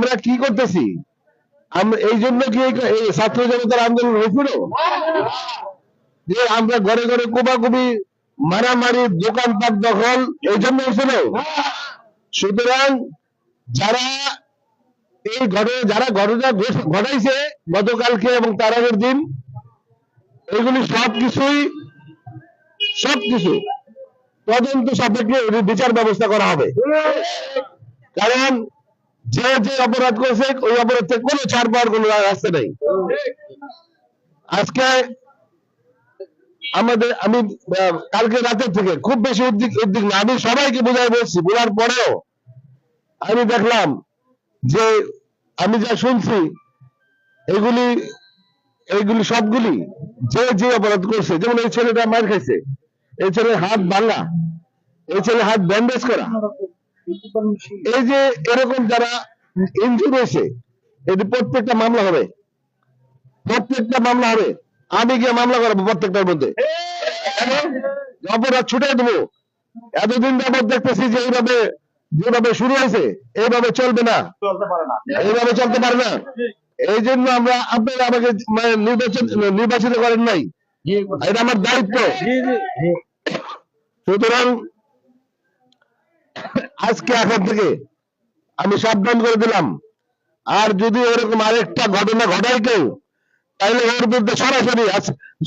আমরা কি করতেছি? আমরা এই জন্য কি এই ছাত্র জনতার আন্দোলন হয়েছিল যে আমরা ঘরে ঘরে কোবাকুবি মারামারি দোকানপাট দখল এই জন্য হয়েছিল? সুতরাং যারা এই যারা ঘটনা ঘটাইছে গতকালকে এবং তার আগের দিন, এগুলি সবকিছু তদন্ত সাপেক্ষে বিচার ব্যবস্থা করা হবে। কারণ যে যে অপরাধ করেছে ওই অপরাধ থেকে কোনো ছাড় পাওয়ার কোনো রাস্তা নেই। আজকে আমি কালকে রাতের থেকে খুব বেশি উদ্বিগ্ন না, আমি সবাইকে বোঝাই বলছি, বলার পরেও আমি দেখলাম যে আমি যা শুনছি এইগুলি সবগুলি যে যে অপরাধ করছে, যেমন এই ছেলেটা মার খাইছে, এই ছেলের হাত ভাঙা, এই ছেলের হাত ব্যান্ডেজ করা, এই যে এরকম যারা ইনজুরি হয়েছে, এটি প্রত্যেকটা মামলা হবে, আমি গিয়ে মামলা করাবো প্রত্যেকটার মধ্যে, অপরাধ ছুটে দেবো। এতদিন যাবত দেখতেছি যে এইভাবে যেভাবে শুরু হয়েছে এইভাবে চলবে না, এইভাবে চলতে পারে না। এই জন্য আপনারা আমাকে নির্বাচিত করেন নাই, এটা আমার দায়িত্ব। সুতরাং আজকে এখন থেকে আমি সাবধান করে দিলাম, আর যদি এরকম আরেকটা ঘটনা ঘটায় কেউ, তাহলে ওর বিরুদ্ধে সরাসরি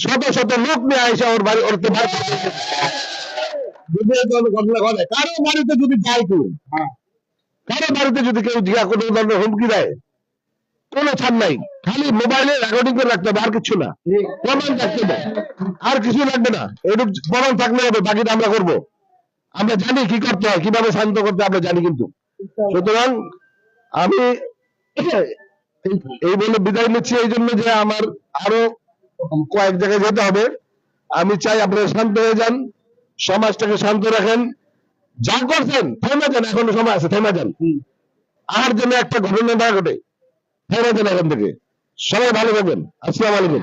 শত শত লোক নিয়ে আসে ওর বাড়ি ঘটনা ঘটায়। কারো বাড়িতে যদি যায় কেউ, কারো বাড়িতে যদি কেউ কোনো ধরনের হুমকি দেয়, কোনো ছাড় নাই, খালি মোবাইলে রেকর্ডিং করে রাখতে হবে, আর কিছু না, প্রমাণ রাখতে হবে, আর কিছু লাগবে না, এটুকু প্রমাণ থাকলে হবে, বাকিটা আমরা করবো। আমরা জানি কি করতে হয়, কিভাবে শান্ত করতে আমরা জানি। কিন্তু সুতরাং আমি এই বলে বিদায় নিচ্ছি, এই জন্য যে আমার আরো কয়েক জায়গায় যেতে হবে। আমি চাই আপনারা শান্ত হয়ে যান, সমাজটাকে শান্ত রাখেন, যা করছেন থেমে যান, এখনো সময় আছে, থেমে যান, আর যেন একটা ঘটনা না ঘটে, থেমে যান এখন থেকে। সবাই ভালো থাকবেন। আসসালামু আলাইকুম।